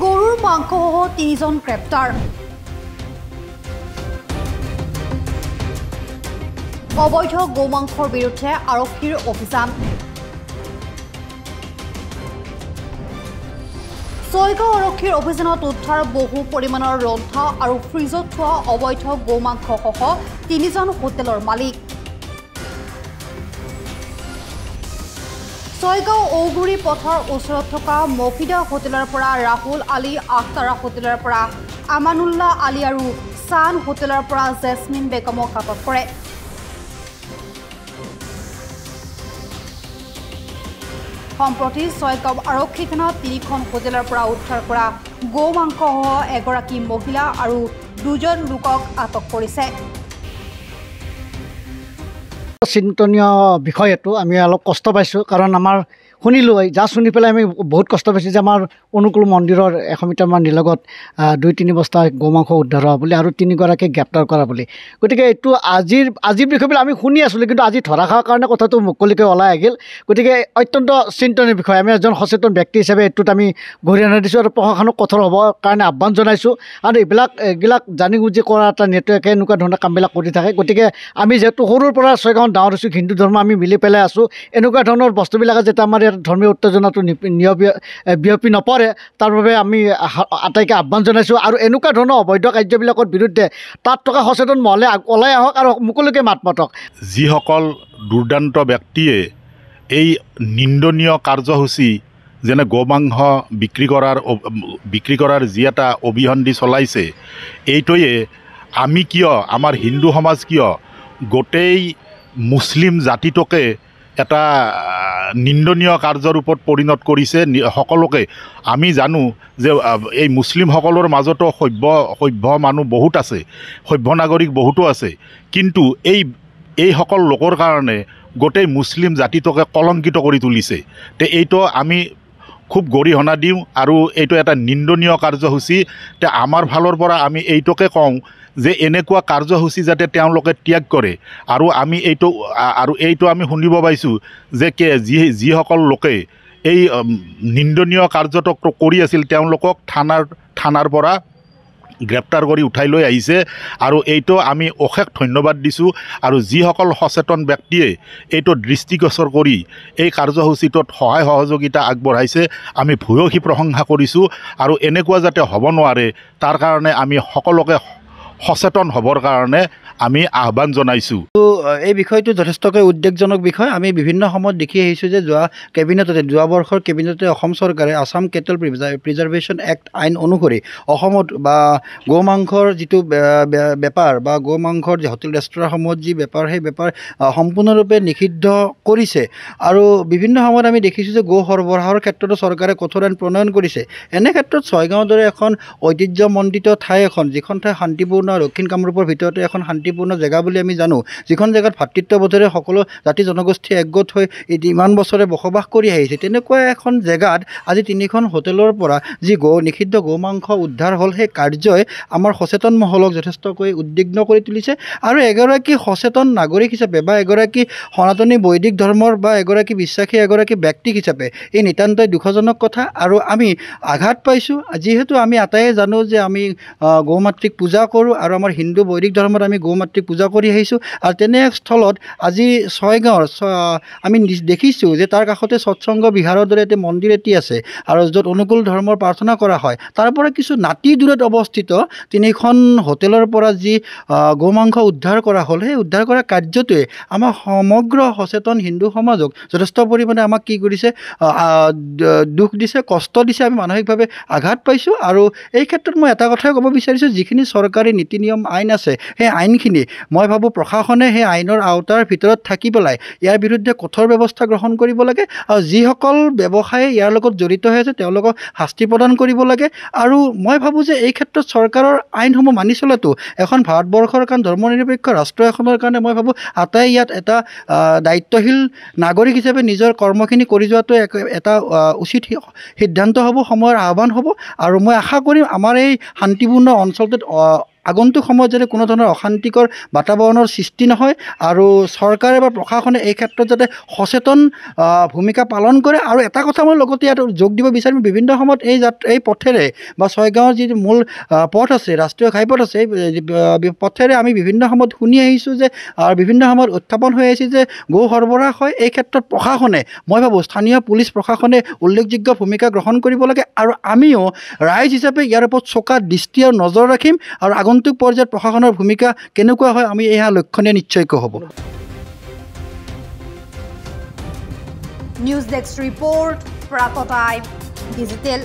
গৰুৰ মাংসসহ ৩জন গ্ৰেপ্তাৰ। অবৈধ গোমাংসৰ বিৰুদ্ধে আৰক্ষীৰ অভিযান। ছয়গাঁও আৰক্ষীৰ অভিযানত উদ্ধাৰ বহু পৰিমাণৰ ৰন্ধা আৰু ফ্ৰিজত থোৱা অবৈধ গোমাংসসহ ৩জন হোটেলৰ মালিক। ছয়গাঁও ঔগুৰি পথৰ ওচৰত থকা মফিদা হোটেলৰ পৰা ৰাহুল আলী, আখতাৰা হোটেলৰ পৰা আমানুল্লাহ আলী আৰু ছান হোটেলৰ পৰা জেছমিন বেগমক আটক কৰে। সম্প্ৰতি ছয়গাঁও আৰক্ষী থানাত ৩খন হোটেলৰ পৰা উদ্ধাৰ কৰা গোমাংসসহ এগৰাকী মহিলা আৰু 2জন লোকক আটক কৰিছে। চিন্তনীয় বিষয় এইটো আমি অলপ কষ্ট পাইছোঁ, কাৰণ আমাৰ শুনিলোঁ জাষ্ট শুনি পেলাই আমি বহুত কষ্ট পাইছোঁ যে আমাৰ অনুকূল মন্দিৰৰ 100 মিটাৰমান নিলগত 2-3 বস্তা গোমাংস উদ্ধাৰ হোৱা বুলি আৰু 3গৰাকীক গ্ৰেপ্তাৰ কৰা বুলি। গতিকে এইটো আজিৰ বিষয়বিলাক আমি শুনি আছিলোঁ, কিন্তু আজি ধৰা খোৱাৰ কাৰণে কথাটো মুকলিকৈ ওলাই আহিল। গতিকে অত্যন্ত চিন্তনীয় বিষয়। আমি এজন সচেতন ব্যক্তি হিচাপে এইটোত আমি গৰিহণা দিছোঁ আৰু প্ৰশাসনক কঠোৰ হ'বৰ কাৰণে আহ্বান জনাইছোঁ। আৰু এইবিলাক জানি বুজি কৰা এটা নেটৱৰ্কে এনেকুৱা ধৰণৰ কামবিলাক কৰি থাকে। গতিকে আমি যিহেতু সৰুৰ পৰা ছয়গাঁৱত ডাঙৰ হৈছোঁ, হিন্দু ধৰ্ম আমি মিলি পেলাই আছোঁ, এনেকুৱা ধৰণৰ বস্তুবিলাকে যাতে আমাৰ ইয়াত ধৰ্মীয় উত্তেজনাটো বিয়পি নপৰে তাৰ বাবে আমি আটাইকে আহ্বান জনাইছোঁ। আৰু এনেকুৱা ধৰণৰ অবৈধ কাৰ্যবিলাকৰ বিৰুদ্ধে তাত থকা সচেতন মহলে ওলাই আহক আৰু মুকলিকৈ মাত মাতক। যিসকল দুৰ্দান্ত ব্যক্তিয়ে এই নিন্দনীয় কাৰ্যসূচী যেনে গোমাংস বিক্ৰী কৰাৰ যি এটা অভিসন্ধি চলাইছে, এইটোৱে আমি কিয়, আমাৰ হিন্দু সমাজ কিয়, গোটেই মুছলিম জাতিটোকে এটা নিন্দনীয় কাৰ্যৰ ওপৰত পৰিণত কৰিছে। সকলোকে আমি জানো যে এই মুছলিমসকলৰ মাজতো সভ্য মানুহ বহুত আছে, সভ্য নাগৰিক বহুতো আছে, কিন্তু এইসকল লোকৰ কাৰণে গোটেই মুছলিম জাতিটোকে কলংকিত কৰি তুলিছে। তে এইটো আমি খুব গৰিহণা দিওঁ আৰু এইটো এটা নিন্দনীয় কাৰ্যসূচী। তে আমাৰ ফালৰ পৰা আমি এইটোকে কওঁ যে এনেকুৱা কাৰ্যসূচী যাতে তেওঁলোকে ত্যাগ কৰে। আৰু এইটো আমি শুনিব পাইছোঁ যে যিসকল লোকে এই নিন্দনীয় কাৰ্যটো কৰি আছিল তেওঁলোকক থানাৰ পৰা গ্ৰেপ্তাৰ কৰি উঠাই লৈ আহিছে। আৰু এইটো আমি অশেষ ধন্যবাদ দিছোঁ। আৰু যিসকল সচেতন ব্যক্তিয়ে এইটো দৃষ্টিগোচৰ কৰি এই কাৰ্যসূচীটোত সহায় সহযোগিতা আগবঢ়াইছে, আমি ভূয়সী প্ৰশংসা কৰিছোঁ। আৰু এনেকুৱা যাতে হ'ব নোৱাৰে তাৰ কাৰণে আমি সকলোকে সচেতন হ'বৰ কাৰণে আমি আহ্বান জনাইছোঁ। এই বিষয়টো যথেষ্টকৈ উদ্বেগজনক বিষয়। আমি বিভিন্ন সময়ত দেখি আহিছোঁ যে যোৱা বৰ্ষৰ কেবিনেটে অসম চৰকাৰে আছাম কেটল প্ৰিজাৰ্ভেশ্যন এক্ট আইন অনুসৰি অসমত বা গোমাংসৰ যিটো বেপাৰ বা গোমাংসৰ হোটেল ৰেষ্টুৰেণ্টসমূহত যি বেপাৰ, সেই বেপাৰ সম্পূৰ্ণৰূপে নিষিদ্ধ কৰিছে। আৰু বিভিন্ন সময়ত আমি দেখিছোঁ যে গো সৰবৰাহৰ ক্ষেত্ৰতো চৰকাৰে কঠোৰ আইন প্ৰণয়ন কৰিছে। এনে ক্ষেত্ৰত ছয়গাঁৱৰ দৰে এখন ঐতিহ্যমণ্ডিত ঠাই এখন, যিখন ঠাই শান্তিপূৰ্ণ, দক্ষিণ কামৰূপৰ ভিতৰতে এখন শান্তিপূৰ্ণ জেগা বুলি আমি জানো, যিখন জেগাত ভাতৃত্ববোধেৰে সকলো জাতি জনগোষ্ঠী একগোট হৈ ইমান বছৰে বসবাস কৰি আহিছে, তেনেকুৱা এখন জেগাত আজি 3খন হোটেলৰ পৰা যি নিষিদ্ধ গোমাংস উদ্ধাৰ হ'ল, সেই কাৰ্যই আমাৰ সচেতন মহলক যথেষ্টকৈ উদ্বিগ্ন কৰি তুলিছে। আৰু এগৰাকী সচেতন নাগৰিক হিচাপে বা এগৰাকী সনাতনী বৈদিক ধৰ্মৰ বা এগৰাকী বিশ্বাসী এগৰাকী ব্যক্তি হিচাপে এই নিতান্তই দুখজনক কথা। আৰু আমি আঘাত পাইছোঁ, যিহেতু আমি আটাইয়ে জানো যে আমি গৌমাতৃক পূজা কৰোঁ আৰু আমাৰ হিন্দু বৈদিক ধৰ্মত আমি গৌমাতৃক পূজা কৰি আহিছোঁ। আৰু তেনে স্থলত আজি ছয়গাঁৱৰ আমি দেখিছোঁ যে তাৰ কাষতে সৎসংগ বিহাৰৰ দৰে এটি মন্দিৰ এটি আছে, আৰু য'ত অনুকূল ধৰ্মৰ প্ৰাৰ্থনা কৰা হয়, তাৰ পৰা কিছু নাতি দূৰত অৱস্থিত 3খন হোটেলৰ পৰা যি গোমাংস উদ্ধাৰ কৰা হ'ল, সেই উদ্ধাৰ কৰা কাৰ্যটোৱে আমাৰ সমগ্ৰ সচেতন হিন্দু সমাজক যথেষ্ট পৰিমাণে আমাক কি কৰিছে, দুখ দিছে, কষ্ট দিছে, আমি মানসিকভাৱে আঘাত পাইছোঁ। আৰু এই ক্ষেত্ৰত মই এটা কথাই ক'ব বিচাৰিছোঁ, যিখিনি চৰকাৰী নীতি নিয়ম আইন আছে, সেই আইনখিনি মই ভাবোঁ প্ৰশাসনে সেই আইনৰ আওতাৰ ভিতৰত থাকি পেলাই ইয়াৰ বিৰুদ্ধে কঠোৰ ব্যৱস্থা গ্ৰহণ কৰিব লাগে। আৰু যিসকল ব্যৱসায়ী ইয়াৰ লগত জড়িত হৈ আছে তেওঁলোকক শাস্তি প্ৰদান কৰিব লাগে। আৰু মই ভাবোঁ যে এই ক্ষেত্ৰত চৰকাৰৰ আইনসমূহ মানি চলাটো এখন ভাৰতবৰ্ষৰ কাৰণ ধৰ্মনিৰপেক্ষ ৰাষ্ট্ৰ এখনৰ কাৰণে মই ভাবোঁ আটাই ইয়াত এটা দায়িত্বশীল নাগৰিক হিচাপে নিজৰ কৰ্মখিনি কৰি যোৱাটো এটা উচিত সিদ্ধান্ত হ'ব, সময়ৰ আহ্বান হ'ব। আৰু মই আশা কৰিম আমাৰ এই শান্তিপূৰ্ণ অঞ্চলটোত আগন্তুক সময়ত যাতে কোনো ধৰণৰ অশান্তিকৰ বাতাবৰণৰ সৃষ্টি নহয় আৰু চৰকাৰে বা প্ৰশাসনে এই ক্ষেত্ৰত যাতে সচেতন ভূমিকা পালন কৰে। আৰু এটা কথা মই লগতে ইয়াত যোগ দিব বিচাৰিম, বিভিন্ন সময়ত এই পথেৰে বা ছয়গাঁৱৰ যি মূল পথ আছে, ৰাষ্ট্ৰীয় ঘাইপথ আছে, এই পথেৰে আমি বিভিন্ন সময়ত শুনি আহিছোঁ যে বিভিন্ন সময়ত উত্থাপন হৈ আহিছে যে গো সৰবৰাহ হয়। এই ক্ষেত্ৰত প্ৰশাসনে, মই ভাবোঁ স্থানীয় পুলিচ প্ৰশাসনে উল্লেখযোগ্য ভূমিকা গ্ৰহণ কৰিব লাগে আৰু আমিও ৰাইজ হিচাপে ইয়াৰ ওপৰত চোকা দৃষ্টি আৰু নজৰ ৰাখিম আৰু আগন্তুক পৰ্যায়ত প্ৰশাসনৰ ভূমিকা কেনেকুৱা হয় আমি এয়া লক্ষণীয় নিশ্চয়কৈ হ'ব। News desk report, Pratah time digital.